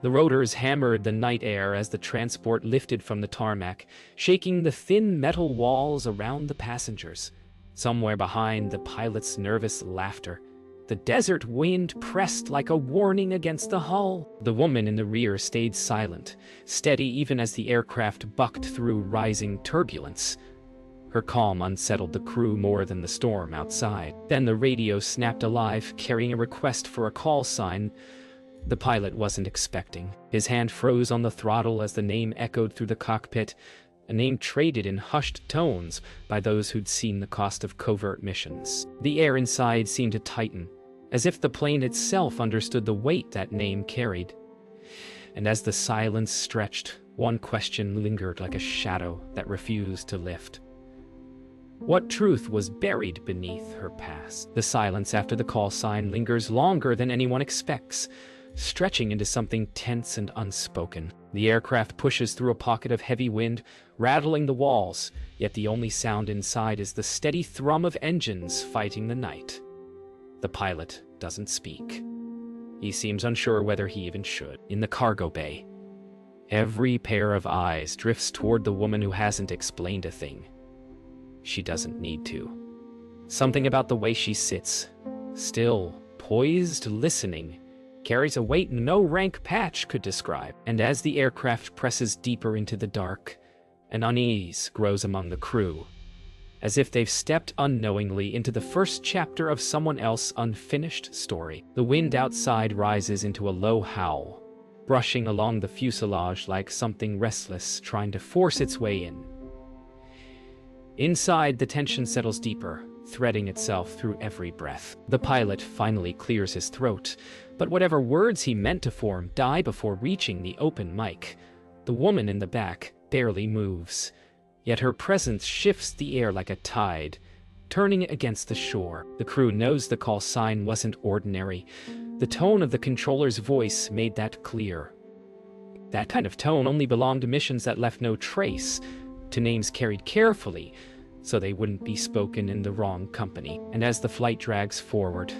The rotors hammered the night air as the transport lifted from the tarmac, shaking the thin metal walls around the passengers. Somewhere behind the pilot's nervous laughter, the desert wind pressed like a warning against the hull. The woman in the rear stayed silent, steady even as the aircraft bucked through rising turbulence. Her calm unsettled the crew more than the storm outside. Then the radio snapped alive, carrying a request for a call sign the pilot wasn't expecting. His hand froze on the throttle as the name echoed through the cockpit, a name traded in hushed tones by those who'd seen the cost of covert missions. The air inside seemed to tighten, as if the plane itself understood the weight that name carried. And as the silence stretched, one question lingered like a shadow that refused to lift. What truth was buried beneath her past? The silence after the call sign lingers longer than anyone expects, stretching into something tense and unspoken. The aircraft pushes through a pocket of heavy wind, rattling the walls, yet the only sound inside is the steady thrum of engines fighting the night. The pilot doesn't speak. He seems unsure whether he even should. In the cargo bay, every pair of eyes drifts toward the woman who hasn't explained a thing. She doesn't need to. Something about the way she sits, still, poised, listening, carries a weight no rank patch could describe. And as the aircraft presses deeper into the dark, an unease grows among the crew, as if they've stepped unknowingly into the first chapter of someone else's unfinished story. The wind outside rises into a low howl, brushing along the fuselage like something restless trying to force its way in. Inside, the tension settles deeper, threading itself through every breath. The pilot finally clears his throat, but whatever words he meant to form die before reaching the open mic. The woman in the back barely moves, yet her presence shifts the air like a tide, turning it against the shore. The crew knows the call sign wasn't ordinary. The tone of the controller's voice made that clear. That kind of tone only belonged to missions that left no trace, to names carried carefully, so they wouldn't be spoken in the wrong company. And as the flight drags forward,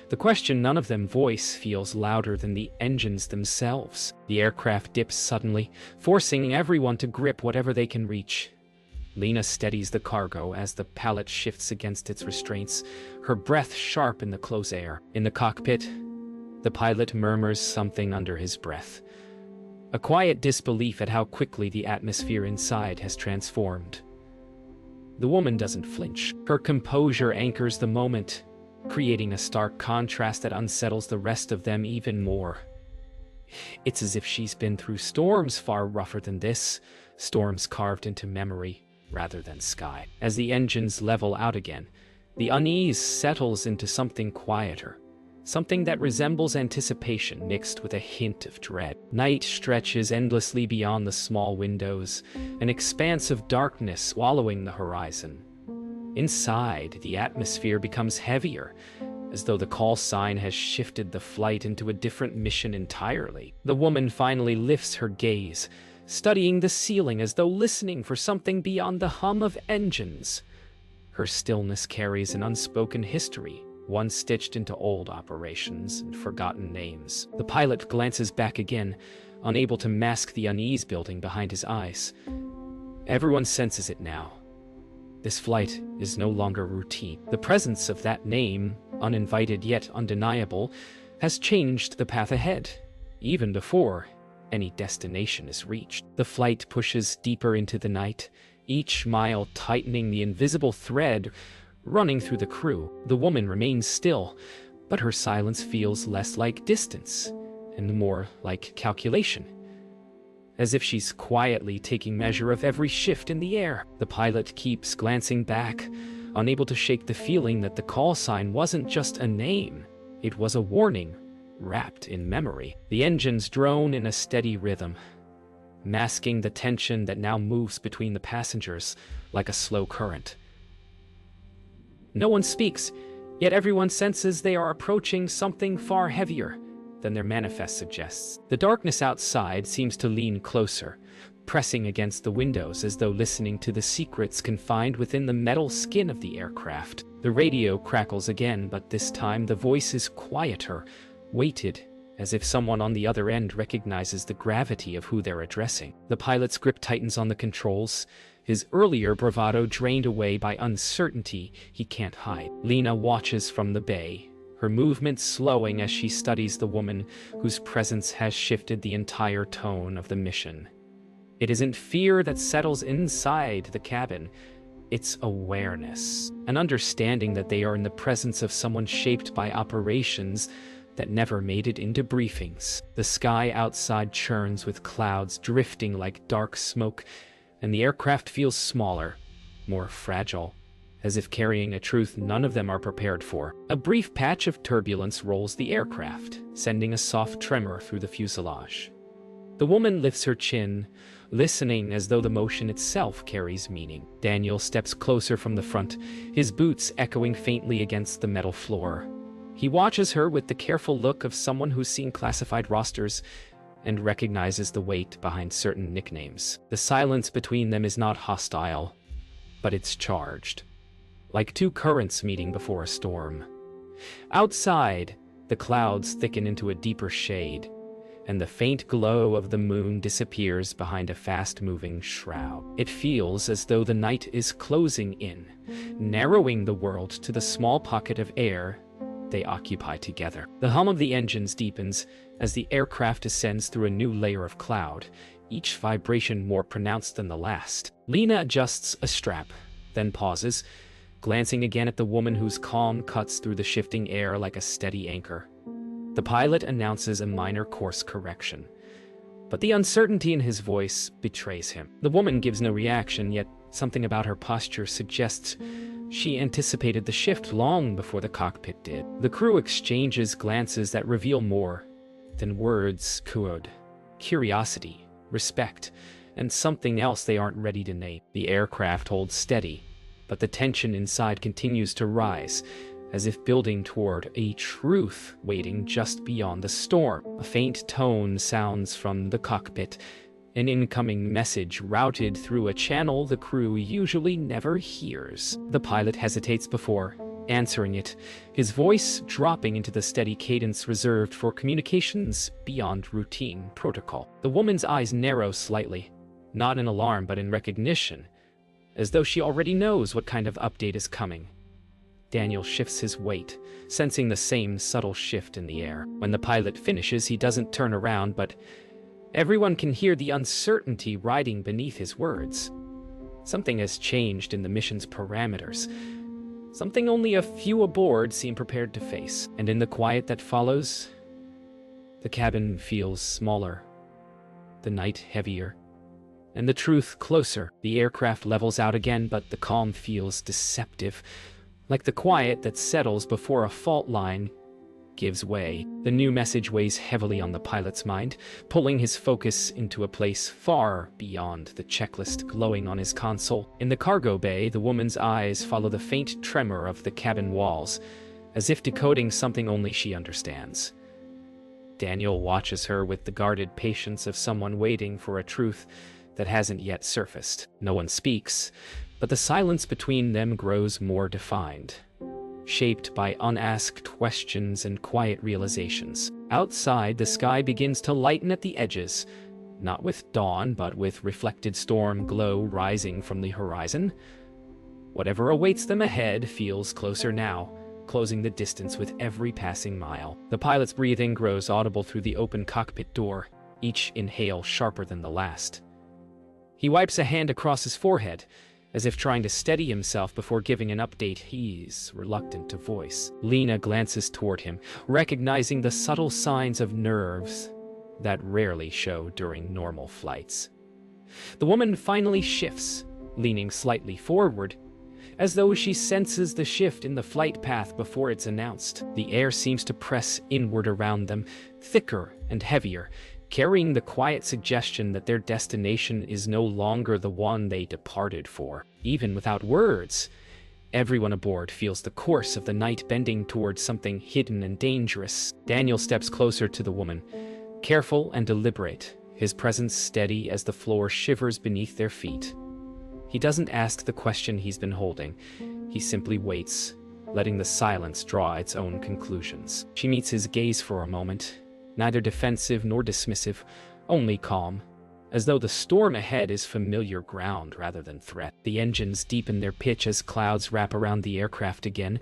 the question none of them voice feels louder than the engines themselves. The aircraft dips suddenly, forcing everyone to grip whatever they can reach. Lena steadies the cargo as the pallet shifts against its restraints, her breath sharp in the close air. In the cockpit, the pilot murmurs something under his breath, a quiet disbelief at how quickly the atmosphere inside has transformed. The woman doesn't flinch. Her composure anchors the moment, creating a stark contrast that unsettles the rest of them even more. It's as if she's been through storms far rougher than this, storms carved into memory rather than sky. As the engines level out again, the unease settles into something quieter, something that resembles anticipation mixed with a hint of dread. Night stretches endlessly beyond the small windows, an expanse of darkness swallowing the horizon. Inside, the atmosphere becomes heavier, as though the call sign has shifted the flight into a different mission entirely. The woman finally lifts her gaze, studying the ceiling as though listening for something beyond the hum of engines. Her stillness carries an unspoken history, one stitched into old operations and forgotten names. The pilot glances back again, unable to mask the unease building behind his eyes. Everyone senses it now. This flight is no longer routine. The presence of that name, uninvited yet undeniable, has changed the path ahead, even before any destination is reached. The flight pushes deeper into the night, each mile tightening the invisible thread running through the crew. The woman remains still, but her silence feels less like distance and more like calculation, as if she's quietly taking measure of every shift in the air. The pilot keeps glancing back, unable to shake the feeling that the call sign wasn't just a name, it was a warning wrapped in memory. The engines drone in a steady rhythm, masking the tension that now moves between the passengers like a slow current. No one speaks, yet everyone senses they are approaching something far heavier than their manifest suggests. The darkness outside seems to lean closer, pressing against the windows as though listening to the secrets confined within the metal skin of the aircraft. The radio crackles again, but this time the voice is quieter, weighted, as if someone on the other end recognizes the gravity of who they're addressing. The pilot's grip tightens on the controls, his earlier bravado drained away by uncertainty he can't hide. Lena watches from the bay, her movements slowing as she studies the woman whose presence has shifted the entire tone of the mission. It isn't fear that settles inside the cabin, it's awareness, an understanding that they are in the presence of someone shaped by operations that never made it into briefings. The sky outside churns with clouds drifting like dark smoke, and the aircraft feels smaller, more fragile, as if carrying a truth none of them are prepared for. A brief patch of turbulence rolls the aircraft, sending a soft tremor through the fuselage. The woman lifts her chin, listening as though the motion itself carries meaning. Daniel steps closer from the front, his boots echoing faintly against the metal floor. He watches her with the careful look of someone who's seen classified rosters and recognizes the weight behind certain nicknames. The silence between them is not hostile, but it's charged, like two currents meeting before a storm. Outside, the clouds thicken into a deeper shade, and the faint glow of the moon disappears behind a fast-moving shroud. It feels as though the night is closing in, narrowing the world to the small pocket of air they occupy together. The hum of the engines deepens as the aircraft ascends through a new layer of cloud, each vibration more pronounced than the last. Lena adjusts a strap, then pauses, glancing again at the woman whose calm cuts through the shifting air like a steady anchor. The pilot announces a minor course correction, but the uncertainty in his voice betrays him. The woman gives no reaction, yet something about her posture suggests she anticipated the shift long before the cockpit did. The crew exchanges glances that reveal more than words could: curiosity, respect, and something else they aren't ready to name. The aircraft holds steady, but the tension inside continues to rise, as if building toward a truth waiting just beyond the storm. A faint tone sounds from the cockpit, an incoming message routed through a channel the crew usually never hears. The pilot hesitates before answering it, his voice dropping into the steady cadence reserved for communications beyond routine protocol. The woman's eyes narrow slightly, not in alarm but in recognition, as though she already knows what kind of update is coming. Daniel shifts his weight, sensing the same subtle shift in the air. When the pilot finishes, he doesn't turn around, but everyone can hear the uncertainty riding beneath his words. Something has changed in the mission's parameters, something only a few aboard seem prepared to face. And in the quiet that follows, the cabin feels smaller, the night heavier, and the truth closer. The aircraft levels out again, but the calm feels deceptive, like the quiet that settles before a fault line gives way. The new message weighs heavily on the pilot's mind, pulling his focus into a place far beyond the checklist glowing on his console. In the cargo bay, the woman's eyes follow the faint tremor of the cabin walls, as if decoding something only she understands. Daniel watches her with the guarded patience of someone waiting for a truth that hasn't yet surfaced. No one speaks, but the silence between them grows more defined, shaped by unasked questions and quiet realizations. Outside, the sky begins to lighten at the edges, not with dawn, but with reflected storm glow rising from the horizon. Whatever awaits them ahead feels closer now, closing the distance with every passing mile. The pilot's breathing grows audible through the open cockpit door, each inhale sharper than the last. He wipes a hand across his forehead, as if trying to steady himself before giving an update he's reluctant to voice. Lena glances toward him, recognizing the subtle signs of nerves that rarely show during normal flights. The woman finally shifts, leaning slightly forward, as though she senses the shift in the flight path before it's announced. The air seems to press inward around them, thicker and heavier, carrying the quiet suggestion that their destination is no longer the one they departed for. Even without words, everyone aboard feels the course of the night bending towards something hidden and dangerous. Daniel steps closer to the woman, careful and deliberate, his presence steady as the floor shivers beneath their feet. He doesn't ask the question he's been holding. He simply waits, letting the silence draw its own conclusions. She meets his gaze for a moment, neither defensive nor dismissive, only calm, as though the storm ahead is familiar ground rather than threat. The engines deepen their pitch as clouds wrap around the aircraft again,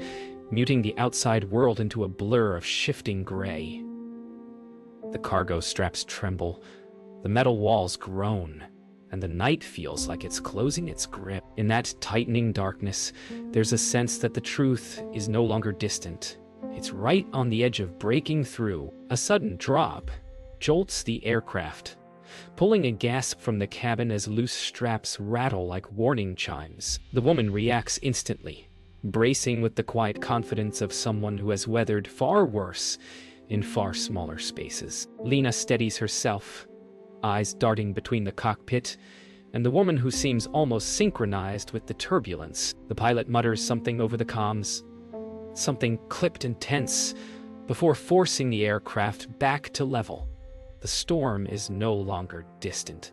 muting the outside world into a blur of shifting gray. The cargo straps tremble, the metal walls groan, and the night feels like it's closing its grip. In that tightening darkness, there's a sense that the truth is no longer distant. It's right on the edge of breaking through. A sudden drop jolts the aircraft, pulling a gasp from the cabin as loose straps rattle like warning chimes. The woman reacts instantly, bracing with the quiet confidence of someone who has weathered far worse in far smaller spaces. Lena steadies herself, eyes darting between the cockpit and the woman who seems almost synchronized with the turbulence. The pilot mutters something over the comms, something clipped and tense, before forcing the aircraft back to level. The storm is no longer distant.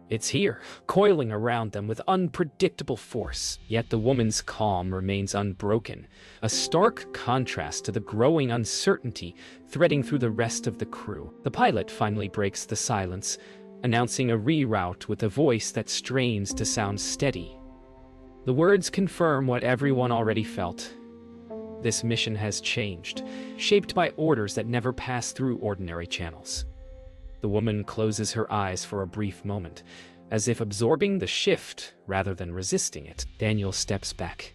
It's here, coiling around them with unpredictable force. Yet the woman's calm remains unbroken, a stark contrast to the growing uncertainty threading through the rest of the crew. The pilot finally breaks the silence, announcing a reroute with a voice that strains to sound steady. The words confirm what everyone already felt. This mission has changed, shaped by orders that never pass through ordinary channels. The woman closes her eyes for a brief moment, as if absorbing the shift rather than resisting it. Daniel steps back,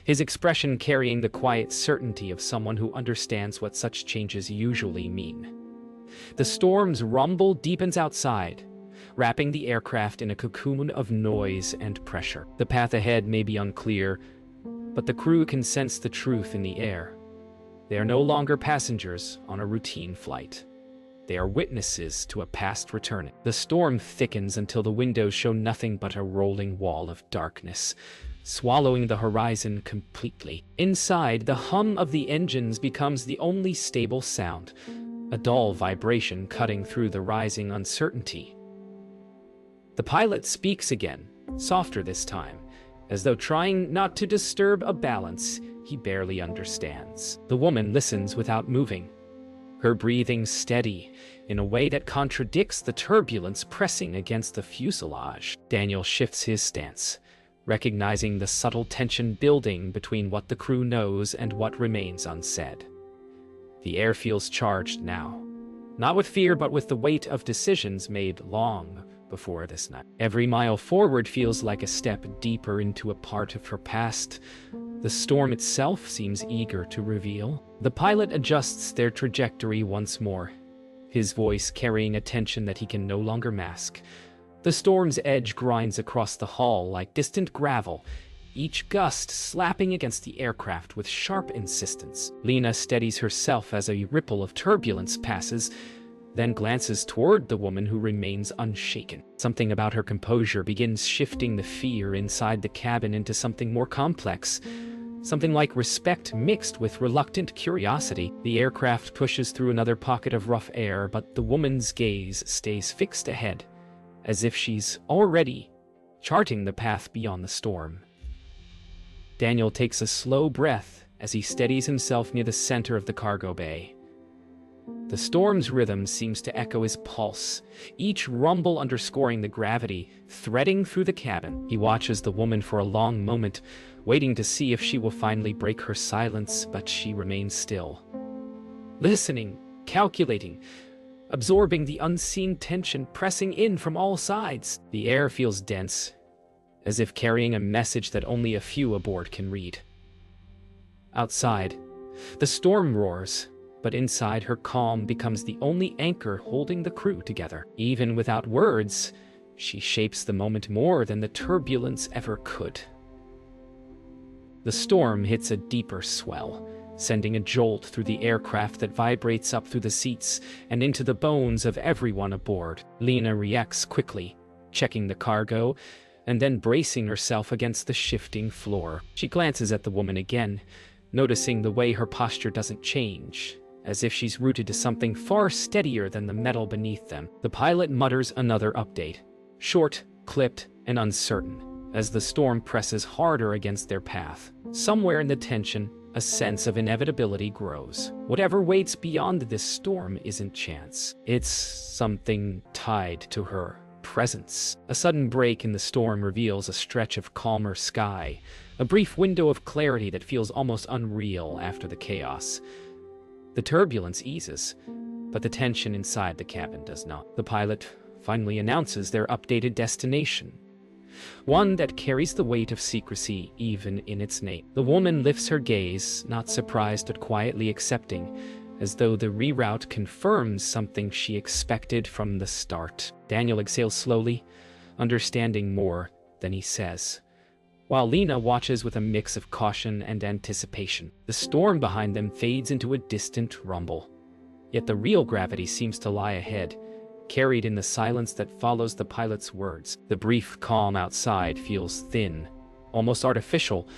his expression carrying the quiet certainty of someone who understands what such changes usually mean. The storm's rumble deepens outside, wrapping the aircraft in a cocoon of noise and pressure. The path ahead may be unclear, but the crew can sense the truth in the air. They are no longer passengers on a routine flight. They are witnesses to a past returning. The storm thickens until the windows show nothing but a rolling wall of darkness, swallowing the horizon completely. Inside, the hum of the engines becomes the only stable sound, a dull vibration cutting through the rising uncertainty. The pilot speaks again, softer this time, as though trying not to disturb a balance he barely understands. The woman listens without moving, her breathing steady in a way that contradicts the turbulence pressing against the fuselage. Daniel shifts his stance, recognizing the subtle tension building between what the crew knows and what remains unsaid. The air feels charged now, not with fear but with the weight of decisions made long before this night. Every mile forward feels like a step deeper into a part of her past. The storm itself seems eager to reveal. The pilot adjusts their trajectory once more, his voice carrying a tension that he can no longer mask. The storm's edge grinds across the hull like distant gravel, each gust slapping against the aircraft with sharp insistence. Lena steadies herself as a ripple of turbulence passes, then glances toward the woman who remains unshaken. Something about her composure begins shifting the fear inside the cabin into something more complex, something like respect mixed with reluctant curiosity. The aircraft pushes through another pocket of rough air, but the woman's gaze stays fixed ahead, as if she's already charting the path beyond the storm. Daniel takes a slow breath as he steadies himself near the center of the cargo bay. The storm's rhythm seems to echo his pulse, each rumble underscoring the gravity threading through the cabin. He watches the woman for a long moment, waiting to see if she will finally break her silence, but she remains still. Listening, calculating, absorbing the unseen tension pressing in from all sides. The air feels dense, as if carrying a message that only a few aboard can read. Outside, the storm roars, but inside her calm becomes the only anchor holding the crew together. Even without words, she shapes the moment more than the turbulence ever could. The storm hits a deeper swell, sending a jolt through the aircraft that vibrates up through the seats and into the bones of everyone aboard. Lena reacts quickly, checking the cargo, and then bracing herself against the shifting floor. She glances at the woman again, noticing the way her posture doesn't change, as if she's rooted to something far steadier than the metal beneath them. The pilot mutters another update, short, clipped, and uncertain, as the storm presses harder against their path. Somewhere in the tension, A sense of inevitability grows. Whatever waits beyond this storm isn't chance. It's something tied to her presence. A sudden break in the storm reveals a stretch of calmer sky, a brief window of clarity that feels almost unreal after the chaos. The turbulence eases, but the tension inside the cabin does not. The pilot finally announces their updated destination, one that carries the weight of secrecy even in its name. The woman lifts her gaze, not surprised but quietly accepting, as though the reroute confirms something she expected from the start. Daniel exhales slowly, understanding more than he says, while Lena watches with a mix of caution and anticipation. The storm behind them fades into a distant rumble, yet the real gravity seems to lie ahead, carried in the silence that follows the pilot's words. The brief calm outside feels thin, almost artificial,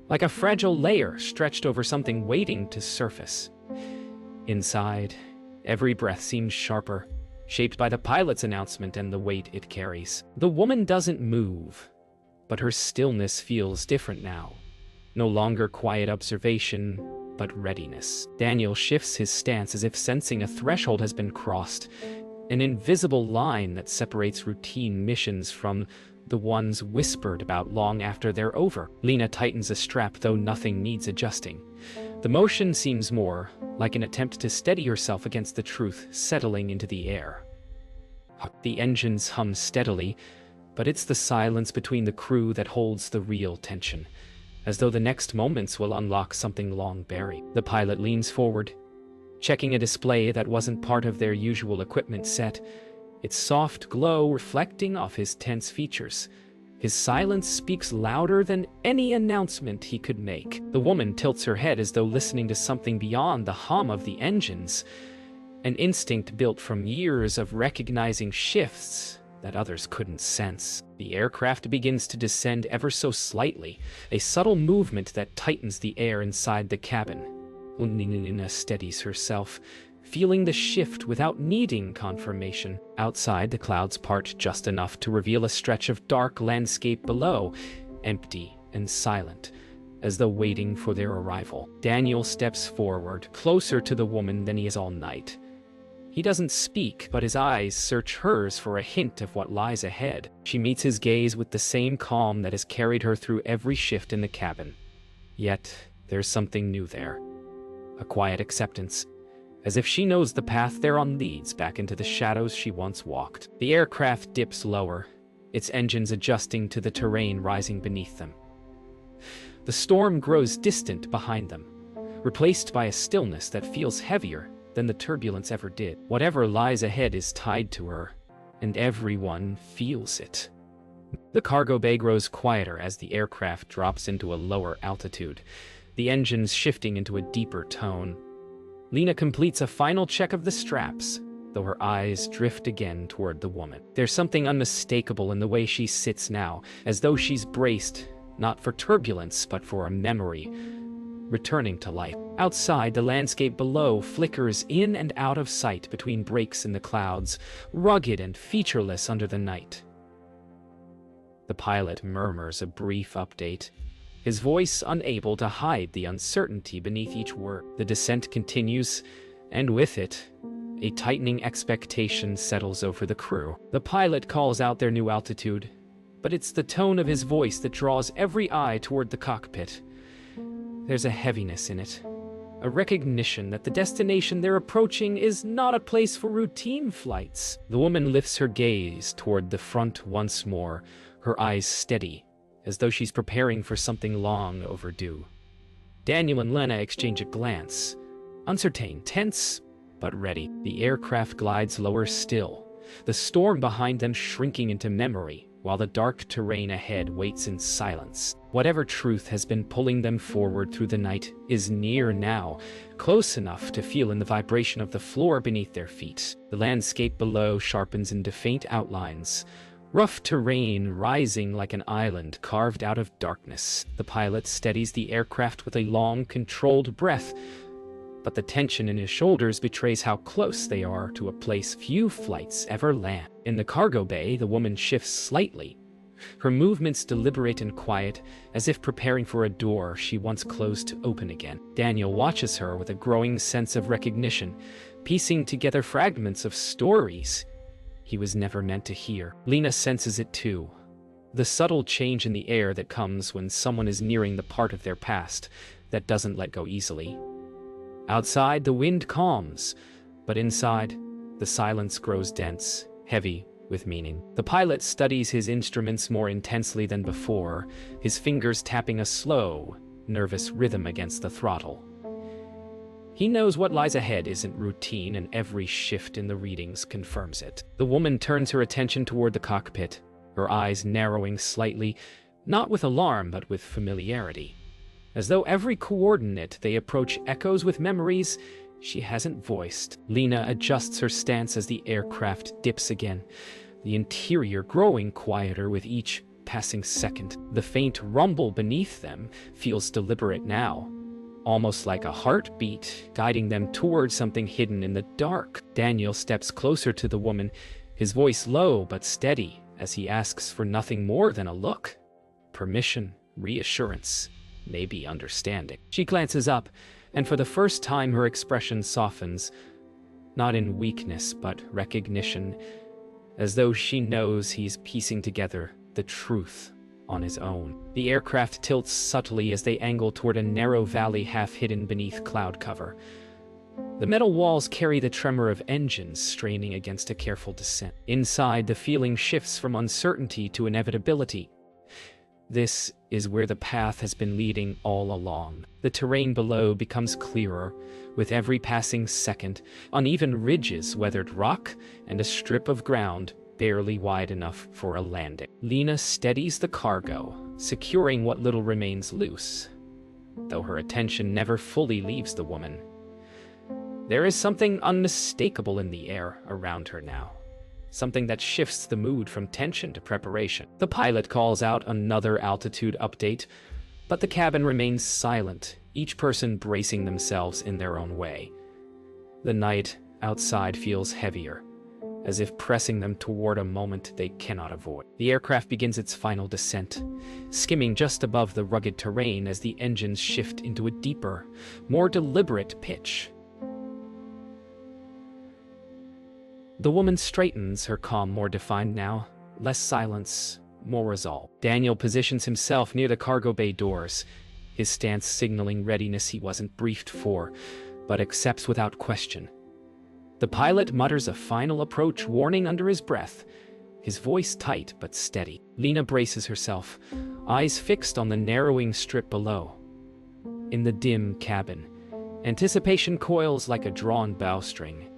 like a fragile layer stretched over something waiting to surface. Inside, every breath seems sharper, shaped by the pilot's announcement and the weight it carries. The woman doesn't move, but her stillness feels different now. No longer quiet observation, but readiness. Daniel shifts his stance as if sensing a threshold has been crossed, an invisible line that separates routine missions from the ones whispered about long after they're over. Lena tightens a strap, though nothing needs adjusting. The motion seems more like an attempt to steady herself against the truth settling into the air. The engines hum steadily, but it's the silence between the crew that holds the real tension, as though the next moments will unlock something long buried. The pilot leans forward, checking a display that wasn't part of their usual equipment set, its soft glow reflecting off his tense features. His silence speaks louder than any announcement he could make. The woman tilts her head as though listening to something beyond the hum of the engines, an instinct built from years of recognizing shifts that others couldn't sense. The aircraft begins to descend ever so slightly, a subtle movement that tightens the air inside the cabin. Lena steadies herself, feeling the shift without needing confirmation. Outside, the clouds part just enough to reveal a stretch of dark landscape below, empty and silent, as though waiting for their arrival. Daniel steps forward, closer to the woman than he is all night. He doesn't speak, but his eyes search hers for a hint of what lies ahead. She meets his gaze with the same calm that has carried her through every shift in the cabin. Yet, there's something new there. A quiet acceptance, as if she knows the path they're on leads back into the shadows she once walked. The aircraft dips lower, its engines adjusting to the terrain rising beneath them. The storm grows distant behind them, replaced by a stillness that feels heavier than the turbulence ever did. Whatever lies ahead is tied to her, and everyone feels it. The cargo bay grows quieter as the aircraft drops into a lower altitude, the engines shifting into a deeper tone. Lena completes a final check of the straps, though her eyes drift again toward the woman. There's something unmistakable in the way she sits now, as though she's braced, not for turbulence, but for a memory, returning to life. Outside, the landscape below flickers in and out of sight between breaks in the clouds, rugged and featureless under the night. The pilot murmurs a brief update, his voice unable to hide the uncertainty beneath each word. The descent continues, and with it, a tightening expectation settles over the crew. The pilot calls out their new altitude, but it's the tone of his voice that draws every eye toward the cockpit. There's a heaviness in it, a recognition that the destination they're approaching is not a place for routine flights. The woman lifts her gaze toward the front once more, her eyes steady, as though she's preparing for something long overdue. Daniel and Lena exchange a glance, uncertain, tense, but ready. The aircraft glides lower still, the storm behind them shrinking into memory, while the dark terrain ahead waits in silence. Whatever truth has been pulling them forward through the night is near now, close enough to feel in the vibration of the floor beneath their feet. The landscape below sharpens into faint outlines, rough terrain rising like an island carved out of darkness. The pilot steadies the aircraft with a long, controlled breath, but the tension in his shoulders betrays how close they are to a place few flights ever land. In the cargo bay, the woman shifts slightly, her movements deliberate and quiet, as if preparing for a door she once closed to open again. Daniel watches her with a growing sense of recognition, piecing together fragments of stories he was never meant to hear. Lena senses it too. The subtle change in the air that comes when someone is nearing the part of their past that doesn't let go easily. Outside, the wind calms, but inside, the silence grows dense, heavy with meaning. The pilot studies his instruments more intensely than before, his fingers tapping a slow, nervous rhythm against the throttle. He knows what lies ahead isn't routine, and every shift in the readings confirms it. The woman turns her attention toward the cockpit, her eyes narrowing slightly, not with alarm but with familiarity. As though every coordinate they approach echoes with memories she hasn't voiced. Lena adjusts her stance as the aircraft dips again, the interior growing quieter with each passing second. The faint rumble beneath them feels deliberate now, almost like a heartbeat guiding them towards something hidden in the dark. Daniel steps closer to the woman, his voice low but steady, as he asks for nothing more than a look. Permission, reassurance, maybe understanding. She glances up, and for the first time her expression softens, not in weakness but recognition, as though she knows he's piecing together the truth on his own. The aircraft tilts subtly as they angle toward a narrow valley half hidden beneath cloud cover. The metal walls carry the tremor of engines straining against a careful descent. Inside, the feeling shifts from uncertainty to inevitability. This is where the path has been leading all along. The terrain below becomes clearer with every passing second, uneven ridges, weathered rock, and a strip of ground barely wide enough for a landing. Lena steadies the cargo, securing what little remains loose, though her attention never fully leaves the woman. There is something unmistakable in the air around her now, something that shifts the mood from tension to preparation. The pilot calls out another altitude update, but the cabin remains silent, each person bracing themselves in their own way. The night outside feels heavier, as if pressing them toward a moment they cannot avoid. The aircraft begins its final descent, skimming just above the rugged terrain as the engines shift into a deeper, more deliberate pitch. The woman straightens, her calm more defined now, less silence, more resolve. Daniel positions himself near the cargo bay doors, his stance signaling readiness he wasn't briefed for, but accepts without question. The pilot mutters a final approach warning under his breath, his voice tight but steady. Lena braces herself, eyes fixed on the narrowing strip below. In the dim cabin, anticipation coils like a drawn bowstring.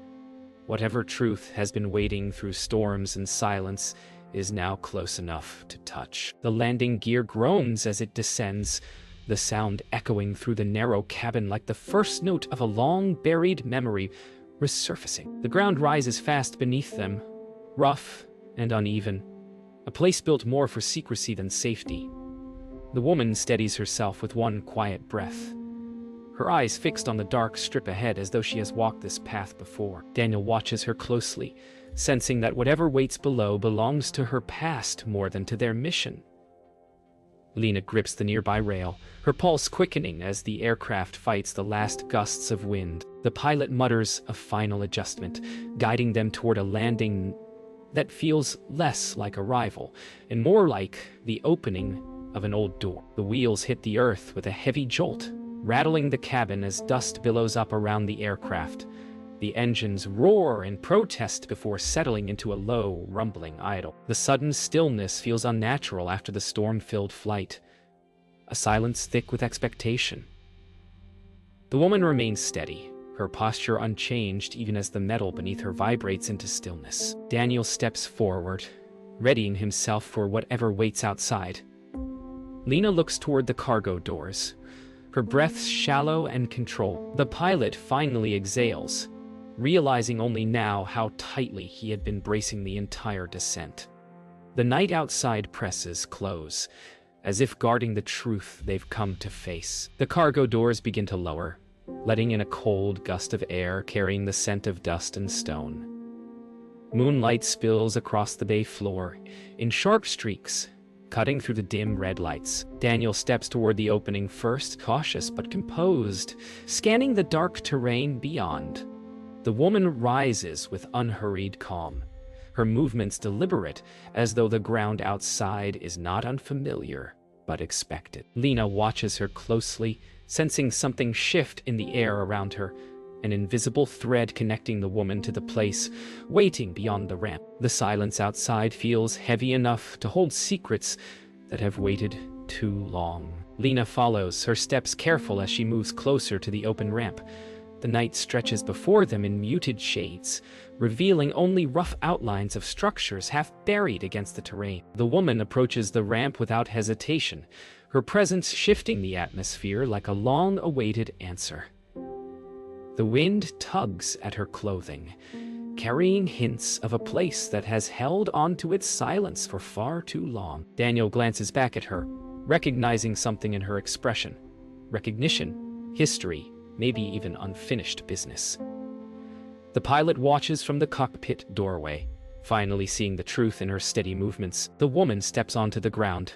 Whatever truth has been waiting through storms and silence is now close enough to touch. The landing gear groans as it descends, the sound echoing through the narrow cabin like the first note of a long-buried memory resurfacing. The ground rises fast beneath them, rough and uneven, a place built more for secrecy than safety. The woman steadies herself with one quiet breath, her eyes fixed on the dark strip ahead as though she has walked this path before. Daniel watches her closely, sensing that whatever waits below belongs to her past more than to their mission. Lena grips the nearby rail, her pulse quickening as the aircraft fights the last gusts of wind. The pilot mutters a final adjustment, guiding them toward a landing that feels less like arrival and more like the opening of an old door. The wheels hit the earth with a heavy jolt, rattling the cabin as dust billows up around the aircraft. The engines roar in protest before settling into a low, rumbling idle. The sudden stillness feels unnatural after the storm-filled flight, a silence thick with expectation. The woman remains steady, her posture unchanged even as the metal beneath her vibrates into stillness. Daniel steps forward, readying himself for whatever waits outside. Lena looks toward the cargo doors, her breath shallow and controlled. The pilot finally exhales, realizing only now how tightly he had been bracing the entire descent. The night outside presses close, as if guarding the truth they've come to face. The cargo doors begin to lower, letting in a cold gust of air carrying the scent of dust and stone. Moonlight spills across the bay floor in sharp streaks, cutting through the dim red lights. Daniel steps toward the opening first, cautious but composed, scanning the dark terrain beyond. The woman rises with unhurried calm, her movements deliberate, as though the ground outside is not unfamiliar, but expected. Lena watches her closely, sensing something shift in the air around her, an invisible thread connecting the woman to the place waiting beyond the ramp. The silence outside feels heavy enough to hold secrets that have waited too long. Lena follows, her steps careful as she moves closer to the open ramp. The night stretches before them in muted shades, revealing only rough outlines of structures half buried against the terrain. The woman approaches the ramp without hesitation, her presence shifting the atmosphere like a long-awaited answer. The wind tugs at her clothing, carrying hints of a place that has held onto its silence for far too long. Daniel glances back at her, recognizing something in her expression. Recognition, history, maybe even unfinished business. The pilot watches from the cockpit doorway, finally seeing the truth in her steady movements. The woman steps onto the ground,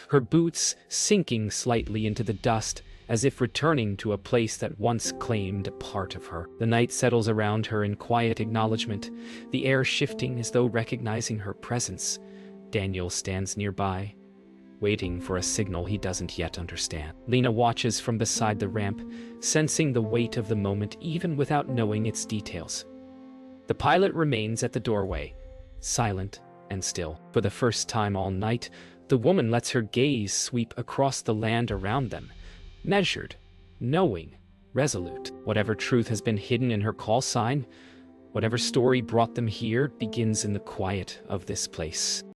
her boots sinking slightly into the dust, as if returning to a place that once claimed a part of her. The night settles around her in quiet acknowledgement, the air shifting as though recognizing her presence. Daniel stands nearby, waiting for a signal he doesn't yet understand. Lena watches from beside the ramp, sensing the weight of the moment even without knowing its details. The pilot remains at the doorway, silent and still. For the first time all night, the woman lets her gaze sweep across the land around them, measured, knowing, resolute. Whatever truth has been hidden in her call sign, whatever story brought them here, begins in the quiet of this place.